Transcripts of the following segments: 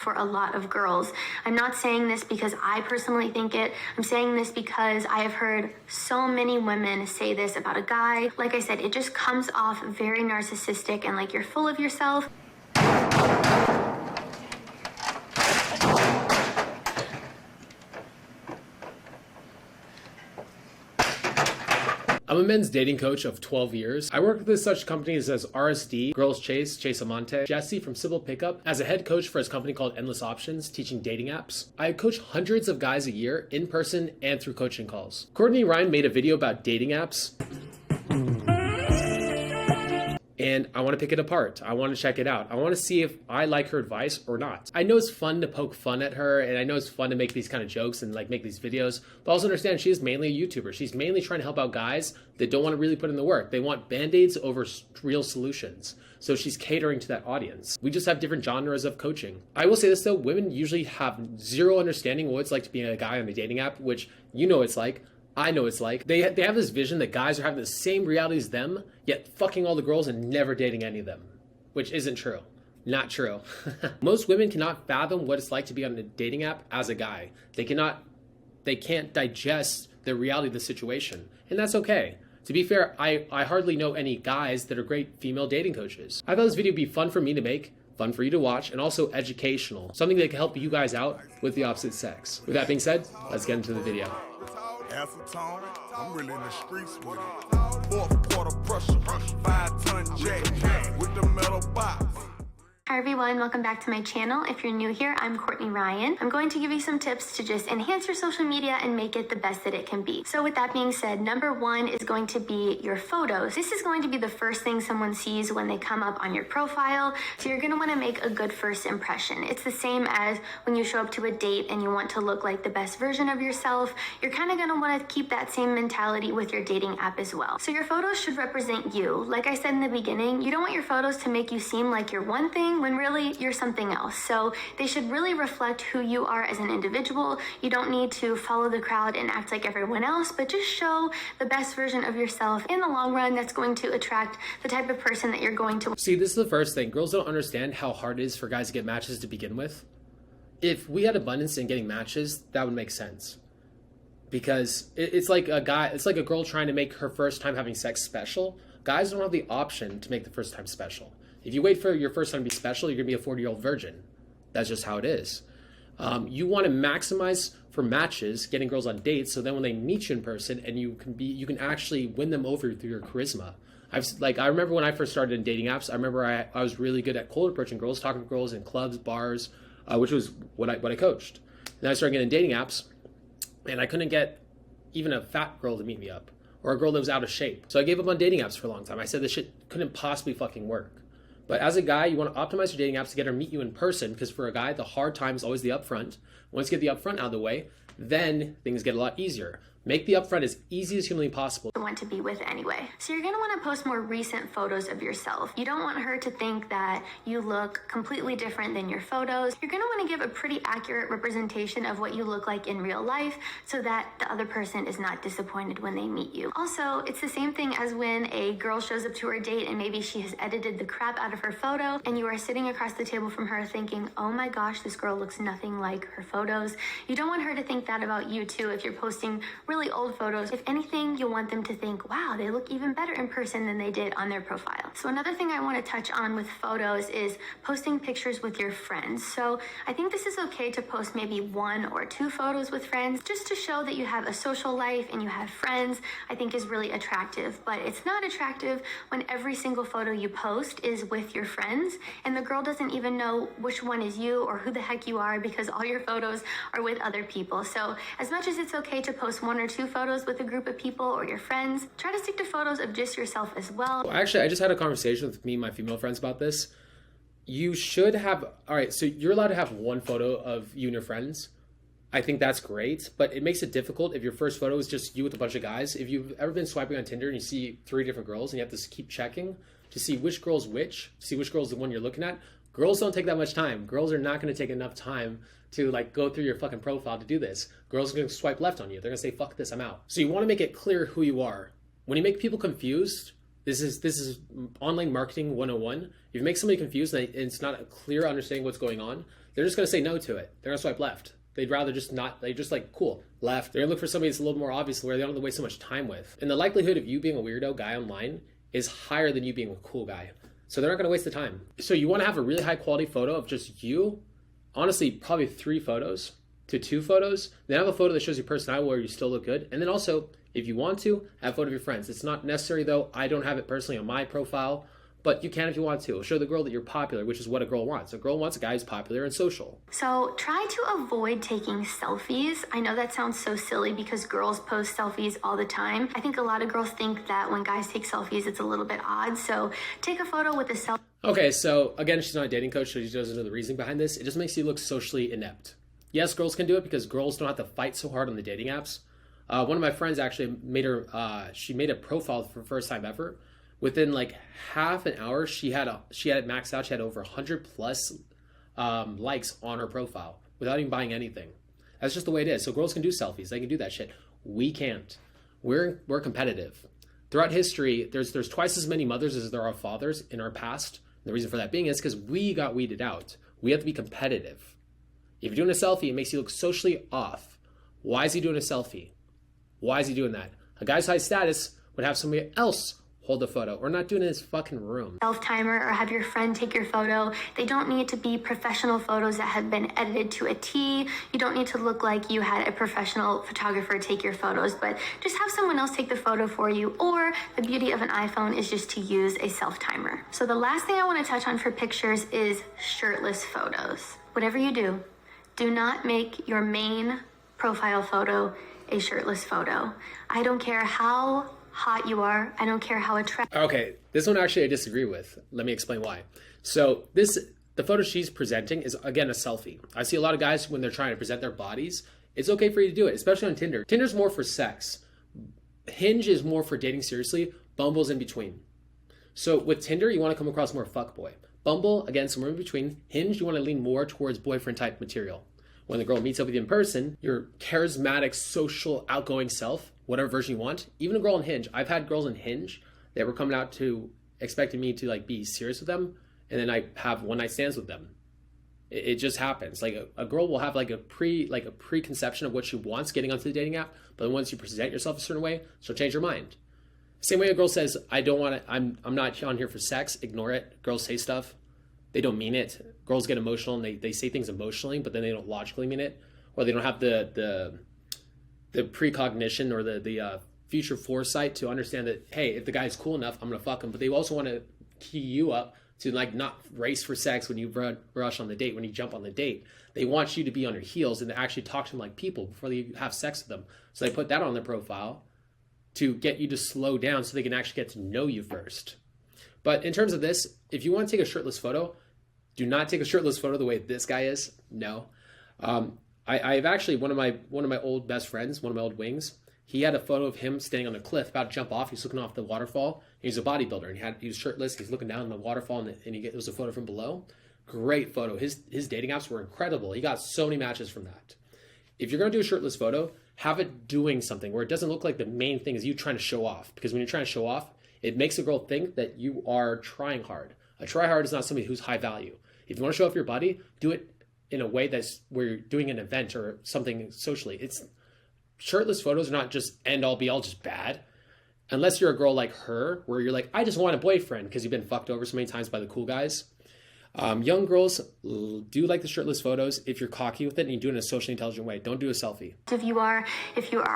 for a lot of girls. I'm not saying this because I personally think it. I'm saying this because I have heard so many women say this about a guy. Like I said, it just comes off very narcissistic and like you're full of yourself. I'm a men's dating coach of 12 years. I work with such companies as RSD, Girls Chase, Chase Amante, Jesse from Civil Pickup, as a head coach for his company called Endless Options, teaching dating apps. I coach hundreds of guys a year in person and through coaching calls. Courtney Ryan made a video about dating apps, and I want to pick it apart. I want to check it out. I want to see if I like her advice or not. I know it's fun to poke fun at her, and I know it's fun to make these kind of jokes and like make these videos, but also understand she is mainly a YouTuber. She's mainly trying to help out guys that don't want to really put in the work. They want band-aids over real solutions. So she's catering to that audience. We just have different genres of coaching. I will say this though, women usually have zero understanding of what it's like to be a guy on the dating app, which you know it's like. I know it's like. They have this vision that guys are having the same reality as them, yet fucking all the girls and never dating any of them, which isn't true. Not true. Most women cannot fathom what it's like to be on a dating app as a guy. They can't digest the reality of the situation, and that's okay. To be fair, I hardly know any guys that are great female dating coaches. I thought this video would be fun for me to make, fun for you to watch, and also educational. Something that can help you guys out with the opposite sex. With that being said, let's get into the video. Acetone, I'm really in the streets with it. Fourth quarter pressure, 5-ton jack with the metal box. Hi everyone, welcome back to my channel. If you're new here, I'm Courtney Ryan. I'm going to give you some tips to just enhance your social media and make it the best that it can be. So with that being said, number one is going to be your photos. This is going to be the first thing someone sees when they come up on your profile. So you're gonna wanna make a good first impression. It's the same as when you show up to a date and you want to look like the best version of yourself. You're kind of gonna wanna keep that same mentality with your dating app as well. So your photos should represent you. Like I said in the beginning, you don't want your photos to make you seem like you're one thing when really you're something else. So they should really reflect who you are as an individual. You don't need to follow the crowd and act like everyone else, but just show the best version of yourself. In the long run, that's going to attract the type of person that you're going to. See, this is the first thing. Girls don't understand how hard it is for guys to get matches to begin with. If we had abundance in getting matches, that would make sense. Because it's like a girl trying to make her first time having sex special. Guys don't have the option to make the first time special. If you wait for your first time to be special, you're gonna be a 40-year-old virgin. That's just how it is. You want to maximize for matches, getting girls on dates, so then when they meet you in person, and you can actually win them over through your charisma. I remember when I first started in dating apps. I remember I was really good at cold approaching girls, talking to girls in clubs, bars, which was what I coached. Then I started getting dating apps, and I couldn't get even a fat girl to meet me up, or a girl that was out of shape. So I gave up on dating apps for a long time. I said this shit couldn't possibly fucking work. But as a guy, you want to optimize your dating apps to get her to meet you in person, because for a guy, the hard time is always the upfront. Once you get the upfront out of the way, then things get a lot easier. Make the upfront as easy as humanly possible. Want to be with anyway. So you're going to want to post more recent photos of yourself. You don't want her to think that you look completely different than your photos. You're going to want to give a pretty accurate representation of what you look like in real life so that the other person is not disappointed when they meet you. Also, it's the same thing as when a girl shows up to her date and maybe she has edited the crap out of her photo and you are sitting across the table from her thinking, oh my gosh, this girl looks nothing like her photos. You don't want her to think that about you too if you're posting really old photos. If anything, you'll want them to think, wow, they look even better in person than they did on their profile. So another thing I want to touch on with photos is posting pictures with your friends. So I think this is okay to post maybe 1 or 2 photos with friends just to show that you have a social life and you have friends. I think is really attractive, but it's not attractive when every single photo you post is with your friends and the girl doesn't even know which one is you or who the heck you are because all your photos are with other people. So as much as it's okay to post 1 or 2 photos with a group of people or your friends, try to stick to photos of just yourself as well. Actually, I just had a conversation with me and my female friends about this. You should have, all right, so you're allowed to have 1 photo of you and your friends. I think that's great, but it makes it difficult if your first photo is just you with a bunch of guys. If you've ever been swiping on Tinder and you see 3 different girls and you have to keep checking to see which girl's which, see which girl's the one you're looking at, girls don't take that much time. Girls are not going to take enough time to like go through your fucking profile to do this. Girls are going to swipe left on you. They're going to say, fuck this, I'm out. So you want to make it clear who you are. When you make people confused, this is online marketing 101. If you make somebody confused and it's not a clear understanding what's going on, they're just going to say no to it. They're going to swipe left. They'd rather just not, they just like, cool, left. They're going to look for somebody that's a little more obvious where they don't have to waste so much time with. And the likelihood of you being a weirdo guy online is higher than you being a cool guy. So they're not going to waste the time. So you want to have a really high quality photo of just you, honestly, probably 3 photos to 2 photos. Then have a photo that shows your personality where you still look good. And then also, if you want to, have a photo of your friends. It's not necessary though. I don't have it personally on my profile, but you can if you want to. It'll show the girl that you're popular, which is what a girl wants. A girl wants a guy who's popular and social. So try to avoid taking selfies. I know that sounds so silly because girls post selfies all the time. I think a lot of girls think that when guys take selfies, it's a little bit odd. So take a photo with a selfie. Okay, so again, she's not a dating coach, so she doesn't know the reasoning behind this. It just makes you look socially inept. Yes, girls can do it because girls don't have to fight so hard on the dating apps. One of my friends actually made she made a profile for the first time ever. Within like half an hour, she had it maxed out. She had over 100 plus likes on her profile without even buying anything. That's just the way it is. So girls can do selfies. They can do that shit. We can't. We're competitive. Throughout history, there's twice as many mothers as there are fathers in our past. The reason for that being is because we got weeded out. We have to be competitive. If you're doing a selfie, it makes you look socially off. Why is he doing a selfie? Why is he doing that? A guy's high status would have somebody else hold the photo or not do it in his fucking room. Self-timer or have your friend take your photo. They don't need to be professional photos that have been edited to a T. You don't need to look like you had a professional photographer take your photos, but just have someone else take the photo for you. Or the beauty of an iPhone is just to use a self-timer. So the last thing I want to touch on for pictures is shirtless photos. Whatever you do not make your main profile photo a shirtless photo. I don't care how hot you are. I don't care how attractive. Okay, this one actually I disagree with. Let me explain why. So the photo she's presenting is again a selfie. I see a lot of guys when they're trying to present their bodies. It's okay for you to do it, especially on Tinder. Tinder's more for sex. Hinge is more for dating seriously. Bumble's in between. So with Tinder, you want to come across more fuckboy. Bumble, again, somewhere in between. Hinge, you want to lean more towards boyfriend type material. When the girl meets up with you in person, your charismatic, social, outgoing self, whatever version you want. Even a girl on Hinge. I've had girls on Hinge that were coming out to expecting me to like be serious with them, and then I have one night stands with them. It just happens. Like a girl will have like a preconception of what she wants getting onto the dating app, but once you present yourself a certain way, she'll change her mind. Same way a girl says, I don't want to, I'm not on here for sex, ignore it. Girls say stuff, they don't mean it. Girls get emotional and they say things emotionally, but then they don't logically mean it, or they don't have the precognition or the future foresight to understand that, hey, if the guy's cool enough, I'm gonna fuck him. But they also want to key you up to like not race for sex when you rush on the date, when you jump on the date. They want you to be on your heels and to actually talk to them like people before they have sex with them. So they put that on their profile to get you to slow down so they can actually get to know you first. But in terms of this, if you want to take a shirtless photo, do not take a shirtless photo the way this guy is. No. I've actually, one of my old best friends, one of my old wings, he had a photo of him standing on a cliff about to jump off. He's looking off the waterfall. He's a bodybuilder and he was shirtless. He's looking down the waterfall and it was a photo from below. Great photo. His dating apps were incredible. He got so many matches from that. If you're going to do a shirtless photo, have it doing something where it doesn't look like the main thing is you trying to show off. Because when you're trying to show off, it makes a girl think that you are trying hard. A try hard is not somebody who's high value. If you want to show off your body, do it in a way that's where you're doing an event or something socially. It's shirtless photos are not just end all be all just bad. Unless you're a girl like her, where you're like, I just want a boyfriend because you've been fucked over so many times by the cool guys. Young girls do like the shirtless photos if you're cocky with it and you do it in a socially intelligent way. Don't do a selfie. If you are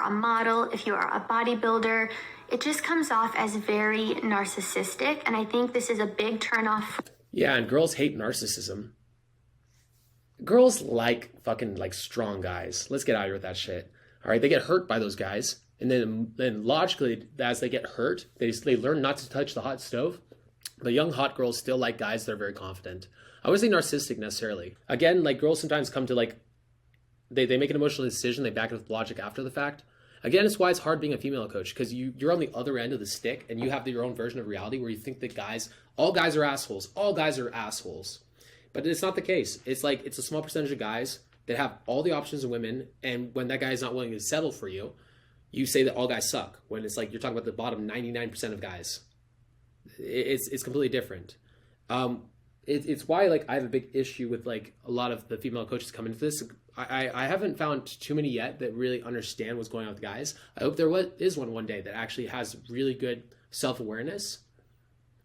a model, if you are a bodybuilder, it just comes off as very narcissistic. And I think this is a big turnoff. Yeah, and girls hate narcissism. Girls like fucking like strong guys. Let's get out of here with that shit. All right, they get hurt by those guys. And then logically, as they get hurt, they learn not to touch the hot stove. But young hot girls still like guys that are very confident. I wouldn't say narcissistic necessarily. Again, like girls sometimes come to like, they make an emotional decision, they back it with logic after the fact. Again, it's why it's hard being a female coach, because you're on the other end of the stick and you have your own version of reality where you think that all guys are assholes. All guys are assholes. But it's not the case. It's like, it's a small percentage of guys that have all the options of women, and when that guy is not willing to settle for you, you say that all guys suck, when it's like you're talking about the bottom 99% of guys. It's completely different. it's why like I have a big issue with like a lot of the female coaches coming into this. I haven't found too many yet that really understand what's going on with guys. I hope there is one day that actually has really good self-awareness.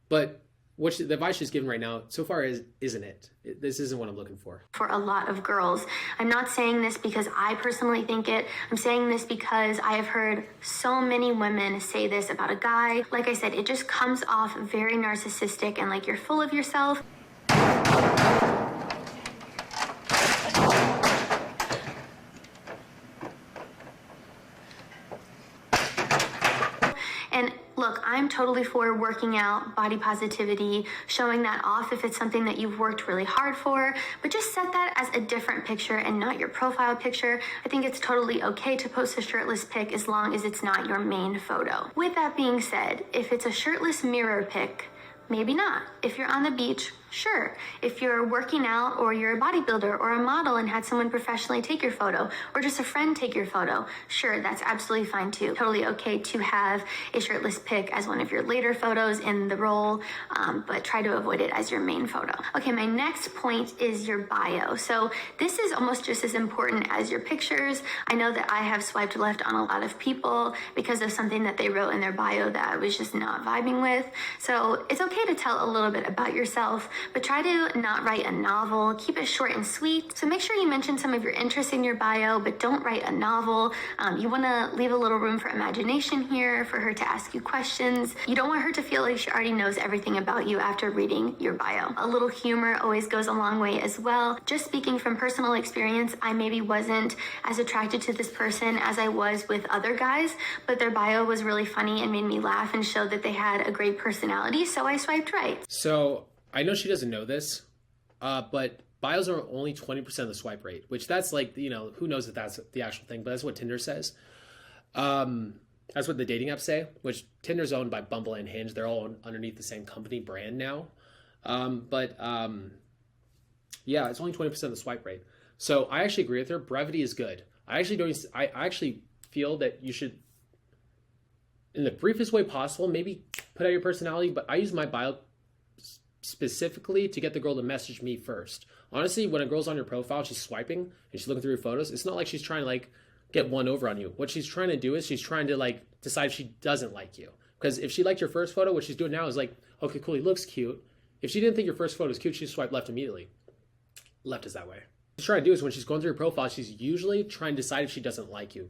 But the advice she's given right now so far isn't it. This isn't what I'm looking for. For a lot of girls. I'm not saying this because I personally think it. I'm saying this because I have heard so many women say this about a guy. Like I said, it just comes off very narcissistic and like you're full of yourself. And look, I'm totally for working out, body positivity, showing that off if it's something that you've worked really hard for, but just set that as a different picture and not your profile picture. I think it's totally okay to post a shirtless pic as long as it's not your main photo. With that being said, if it's a shirtless mirror pic, maybe not. If you're on the beach, sure. If you're working out or you're a bodybuilder or a model and had someone professionally take your photo or just a friend take your photo, sure, that's absolutely fine too. Totally okay to have a shirtless pic as one of your later photos in the role, but try to avoid it as your main photo. Okay, my next point is your bio. So this is almost just as important as your pictures. I know that I have swiped left on a lot of people because of something that they wrote in their bio that I was just not vibing with. So it's okay to tell a little bit about yourself, but try to not write a novel. Keep it short and sweet. So make sure you mention some of your interests in your bio, but don't write a novel. You want to leave a little room for imagination here, for her to ask you questions. You don't want her to feel like she already knows everything about you after reading your bio. A little humor always goes a long way as well. Just speaking from personal experience, I maybe wasn't as attracted to this person as I was with other guys, but their bio was really funny and made me laugh and showed that they had a great personality, so I swiped right. So I know she doesn't know this, but bios are only 20% of the swipe rate, which that's like, who knows if that's the actual thing, but that's what Tinder says. That's what the dating apps say, which Tinder's owned by Bumble and Hinge. They're all underneath the same company brand now. Yeah, it's only 20% of the swipe rate. So I actually agree with her. Brevity is good. I actually feel that you should, in the briefest way possible, maybe put out your personality, but I use my bio specifically to get the girl to message me first. Honestly, when a girl's on your profile, she's swiping and she's looking through your photos, it's not like she's trying to like get one over on you. What she's trying to do is she's trying to like decide if she doesn't like you. Because if she liked your first photo, what she's doing now is like, okay, cool, he looks cute. If she didn't think your first photo was cute, she'd swipe left immediately. Left is that way. What she's trying to do is when she's going through your profile, she's usually trying to decide if she doesn't like you.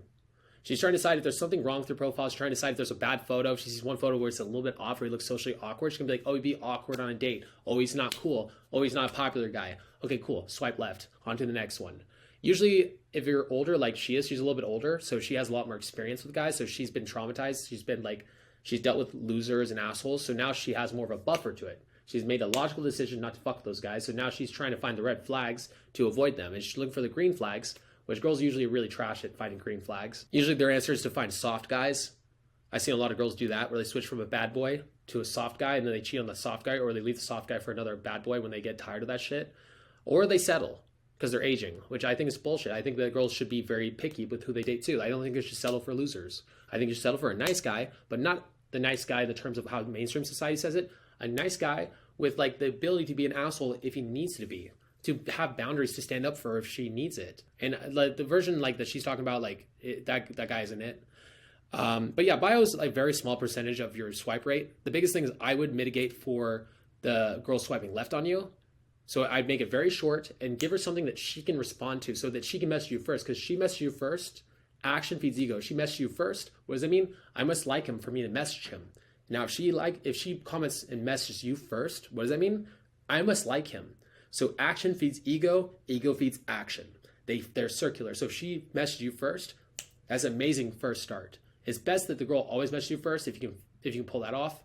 She's trying to decide if there's something wrong with her profile. She's trying to decide if there's a bad photo. If she sees one photo where it's a little bit off or he looks socially awkward, she's going to be like, oh, he'd be awkward on a date. Oh, he's not cool. Oh, he's not a popular guy. Okay, cool. Swipe left. On to the next one. Usually, if you're older like she is, she's a little bit older, so she has a lot more experience with guys. So she's been traumatized. She's dealt with losers and assholes. So now she has more of a buffer to it. She's made a logical decision not to fuck with those guys. So now she's trying to find the red flags to avoid them. And she's looking for the green flags, which girls usually really trash at finding green flags. Usually their answer is to find soft guys. I've seen a lot of girls do that, where they switch from a bad boy to a soft guy, and then they cheat on the soft guy, or they leave the soft guy for another bad boy when they get tired of that shit. Or they settle because they're aging, which I think is bullshit. I think that girls should be very picky with who they date too. I don't think they should settle for losers. I think you should settle for a nice guy, but not the nice guy in the terms of how mainstream society says it. A nice guy with like the ability to be an asshole if he needs to be, to have boundaries to stand up for her if she needs it. And like the version like that she's talking about, like that guy isn't it. But yeah, bio is like very small percentage of your swipe rate. The biggest thing is I would mitigate for the girl swiping left on you. So I'd make it very short and give her something that she can respond to so that she can message you first, because she messaged you first. Action feeds ego. She messaged you first. What does that mean? I must like him for me to message him. Now, if she comments and messages you first, what does that mean? I must like him. So action feeds ego, ego feeds action. They're circular. So if she messaged you first, that's an amazing first start. It's best that the girl always messages you first if you can pull that off.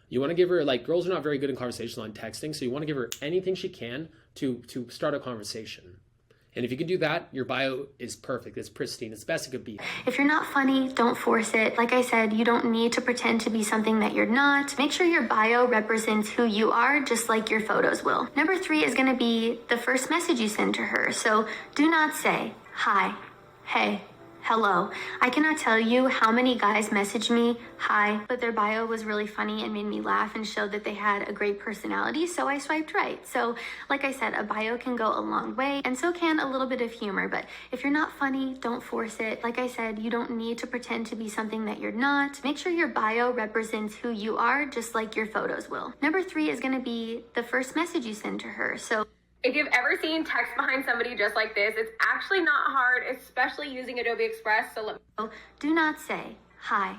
You want to give her, like, girls are not very good in conversations on texting, so you want to give her anything she can to start a conversation. And if you can do that, your bio is perfect. It's pristine. It's the best it could be. If you're not funny, don't force it. Like I said, you don't need to pretend to be something that you're not. Make sure your bio represents who you are, just like your photos will. Number 3 is going to be the first message you send to her. So do not say, hi, hey, hello. I cannot tell you how many guys message me, hi, but their bio was really funny and made me laugh and showed that they had a great personality, so I swiped right. So, like I said, a bio can go a long way, and so can a little bit of humor, but if you're not funny, don't force it. Like I said, you don't need to pretend to be something that you're not. Make sure your bio represents who you are, just like your photos will. Number 3 is gonna be the first message you send to her. So, if you've ever seen text behind somebody just like this, it's actually not hard, especially using Adobe Express. So do not say, hi,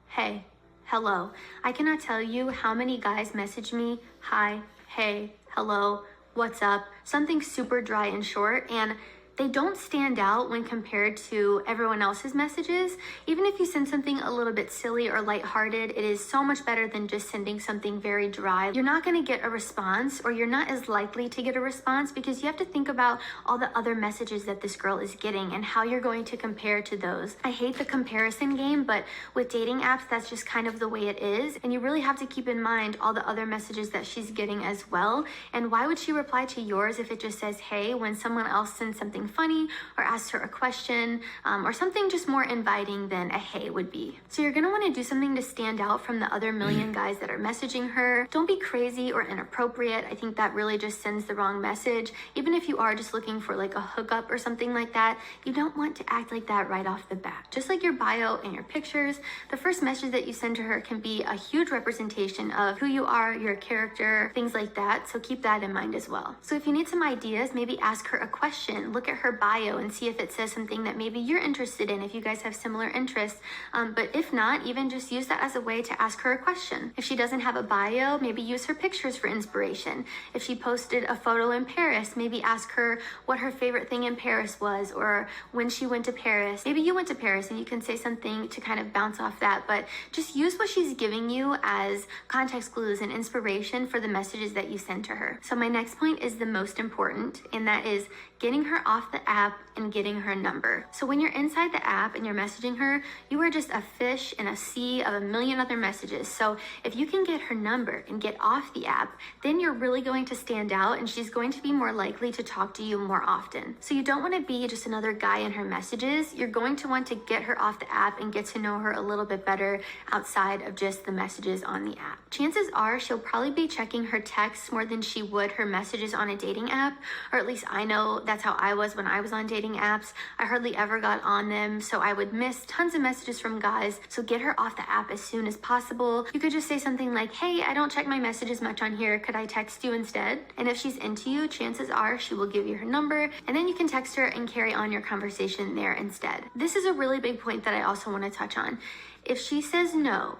hey, hello. I cannot tell you how many guys message me, hi, hey, hello, what's up, something super dry and short, and they don't stand out when compared to everyone else's messages. Even if you send something a little bit silly or lighthearted, it is so much better than just sending something very dry. You're not gonna get a response, or you're not as likely to get a response, because you have to think about all the other messages that this girl is getting and how you're going to compare to those. I hate the comparison game, but with dating apps, that's just kind of the way it is. And you really have to keep in mind all the other messages that she's getting as well. And why would she reply to yours if it just says, hey, when someone else sends something funny or asks her a question, or something just more inviting than a hey would be. So you're gonna wanna do something to stand out from the other million guys that are messaging her. Don't be crazy or inappropriate. I think that really just sends the wrong message. Even if you are just looking for like a hookup or something like that, you don't want to act like that right off the bat. Just like your bio and your pictures, the first message that you send to her can be a huge representation of who you are, your character, things like that. So keep that in mind as well. So if you need some ideas, maybe ask her a question, look at her bio and see if it says something that maybe you're interested in, if you guys have similar interests. But if not, even just use that as a way to ask her a question. If she doesn't have a bio, maybe use her pictures for inspiration. If she posted a photo in Paris, maybe ask her what her favorite thing in Paris was, or when she went to Paris. Maybe you went to Paris and you can say something to kind of bounce off that, but just use what she's giving you as context clues and inspiration for the messages that you send to her. So my next point is the most important, and that is getting her off the app and getting her number. So when you're inside the app and you're messaging her, you are just a fish in a sea of a million other messages. So if you can get her number and get off the app, then you're really going to stand out, and she's going to be more likely to talk to you more often. So you don't want to be just another guy in her messages. You're going to want to get her off the app and get to know her a little bit better outside of just the messages on the app. Chances are she'll probably be checking her texts more than she would her messages on a dating app, or at least I know that's how I was when I was on dating apps. I hardly ever got on them, so I would miss tons of messages from guys. So get her off the app as soon as possible. You could just say something like, hey, I don't check my messages much on here. Could I text you instead? And if she's into you, chances are she will give you her number, and then you can text her and carry on your conversation there instead. This is a really big point that I also want to touch on. If she says no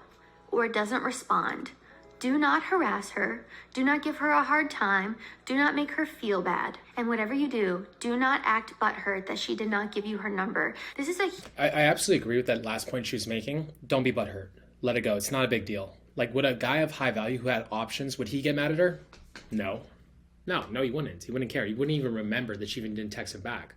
or doesn't respond, do not harass her, do not give her a hard time, do not make her feel bad. And whatever you do, do not act butthurt that she did not give you her number. This is I absolutely agree with that last point she was making. Don't be butthurt. Let it go. It's not a big deal. Like, would a guy of high value who had options, would he get mad at her? No, he wouldn't. He wouldn't care. He wouldn't even remember that she even didn't text him back.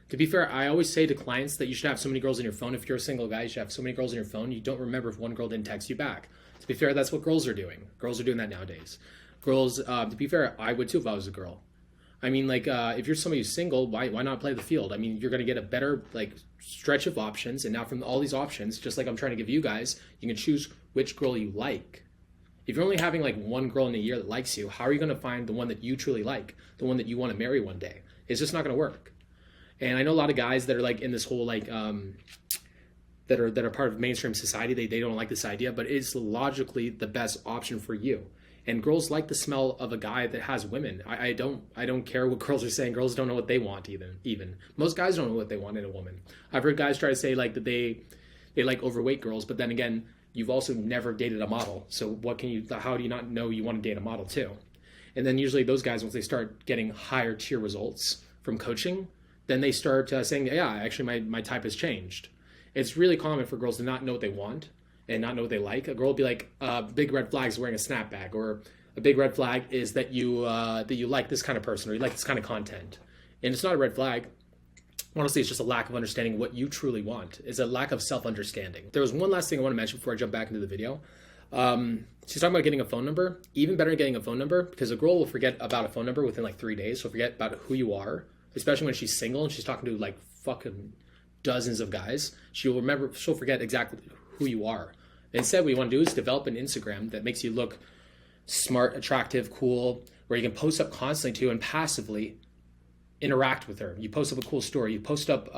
To be fair, I always say to clients that you should have so many girls on your phone. If you're a single guy, you should have so many girls on your phone, you don't remember if one girl didn't text you back. To be fair, that's what girls are doing. Girls are doing that nowadays. Girls, to be fair, I would too if I was a girl. I mean, like, if you're somebody who's single, why not play the field? I mean, you're going to get a better, like, stretch of options. And now from all these options, just like I'm trying to give you guys, you can choose which girl you like. If you're only having, like, one girl in a year that likes you, how are you going to find the one that you truly like, the one that you want to marry one day? It's just not going to work. And I know a lot of guys that are, like, in this whole, like, that are part of mainstream society, they don't like this idea, but it's logically the best option for you. And girls like the smell of a guy that has women. I don't care what girls are saying. Girls don't know what they want even. Most guys don't know what they want in a woman. I've heard guys try to say like that they like overweight girls, but then again, you've also never dated a model. So how do you not know you want to date a model too? And then usually those guys, once they start getting higher tier results from coaching, then they start saying, yeah, actually my type has changed. It's really common for girls to not know what they want and not know what they like. A girl will be like, big red flag is wearing a snapback, or a big red flag is that you like this kind of person, or you like this kind of content. And it's not a red flag. Honestly, it's just a lack of understanding what you truly want. It's a lack of self-understanding. There was one last thing I want to mention before I jump back into the video. She's talking about getting a phone number. Even better than getting a phone number, because a girl will forget about a phone number within like 3 days. She'll forget about who you are, especially when she's single and she's talking to like fucking dozens of guys, she'll forget exactly who you are. Instead, what you want to do is develop an Instagram that makes you look smart, attractive, cool, where you can post up constantly to and passively interact with her. You post up a cool story. You post up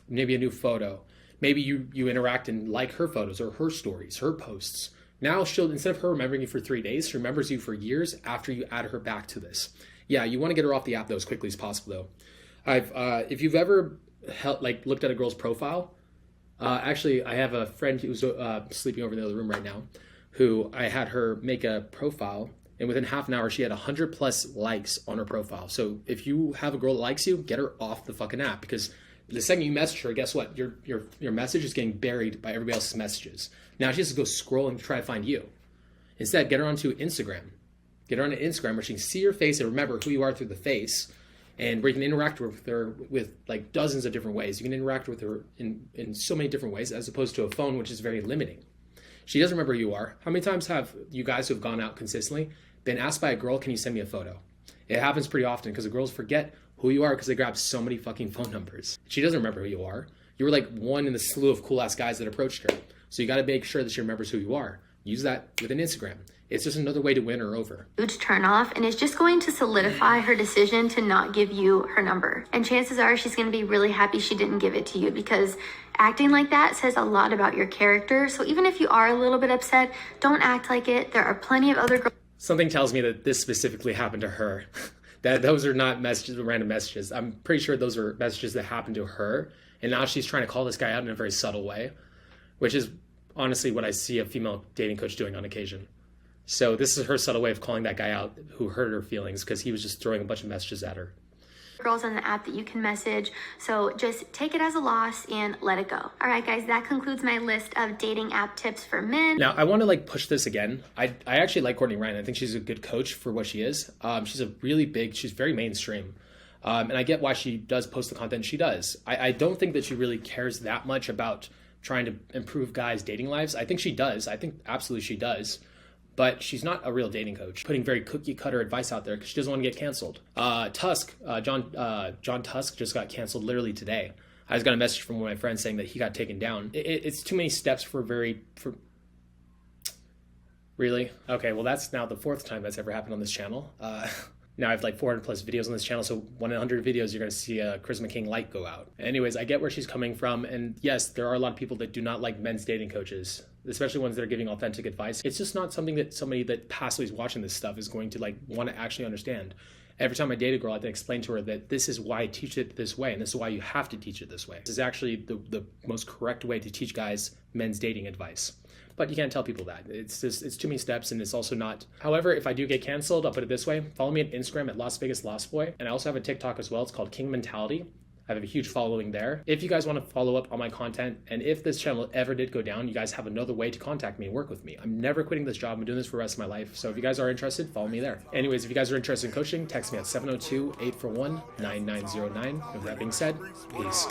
maybe a new photo. Maybe you interact and like her photos or her stories, her posts. Now she'll, instead of her remembering you for 3 days, she remembers you for years after you add her back to this. Yeah, you want to get her off the app though as quickly as possible though. If you've ever looked at a girl's profile, actually I have a friend who's sleeping over in the other room right now, who I had her make a profile, and within half an hour she had 100+ likes on her profile. So if you have a girl that likes you, get her off the fucking app, because the second you message her, guess what? Your message is getting buried by everybody else's messages. Now she has to go scroll and try to find you. Instead, get her onto Instagram. Get her onto Instagram where she can see your face and remember who you are through the face, and where you can interact with her with like dozens of different ways. You can interact with her in so many different ways, as opposed to a phone, which is very limiting. She doesn't remember who you are. How many times have you guys who have gone out consistently been asked by a girl, can you send me a photo? It happens pretty often because the girls forget who you are because they grab so many fucking phone numbers. She doesn't remember who you are. You were like one in the slew of cool ass guys that approached her. So you got to make sure that she remembers who you are. Use that with an Instagram. It's just another way to win her over. Huge turn off, and it's just going to solidify her decision to not give you her number. And chances are she's going to be really happy she didn't give it to you, because acting like that says a lot about your character. So even if you are a little bit upset, don't act like it. There are plenty of other girls. Something tells me that this specifically happened to her. That those are not messages, random messages. I'm pretty sure those are messages that happened to her. And now she's trying to call this guy out in a very subtle way, which is honestly what I see a female dating coach doing on occasion. So this is her subtle way of calling that guy out who hurt her feelings because he was just throwing a bunch of messages at her. Girls on the app that you can message. So just take it as a loss and let it go. All right, guys, that concludes my list of dating app tips for men. Now, I want to push this again. I actually like Courtney Ryan. I think she's a good coach for what she is. She's very mainstream. And I get why she does post the content she does. I don't think that she really cares that much about trying to improve guys' dating lives. I think she does. I think absolutely she does. But she's not a real dating coach, putting very cookie cutter advice out there because she doesn't want to get canceled. John Tusk just got canceled literally today. I just got a message from one of my friends saying that he got taken down. It's too many steps for really? Okay, well that's now the 4th time that's ever happened on this channel. Now I have 400+ videos on this channel, so 100 videos you're going to see a Charisma King light go out. Anyways, I get where she's coming from, and yes, there are a lot of people that do not like men's dating coaches, especially ones that are giving authentic advice. It's just not something that somebody that passively is watching this stuff is going to want to actually understand. Every time I date a girl, I have to explain to her that this is why I teach it this way, and this is why you have to teach it this way. This is actually the most correct way to teach guys men's dating advice. But you can't tell people that. It's too many steps, and it's also not. However, if I do get canceled, I'll put it this way. Follow me on Instagram at Las Vegas Lost Boy. And I also have a TikTok as well. It's called KingMentality. I have a huge following there. If you guys want to follow up on my content, and if this channel ever did go down, you guys have another way to contact me and work with me. I'm never quitting this job. I'm doing this for the rest of my life. So if you guys are interested, follow me there. Anyways, if you guys are interested in coaching, text me at 702-841-9909. With that being said, peace.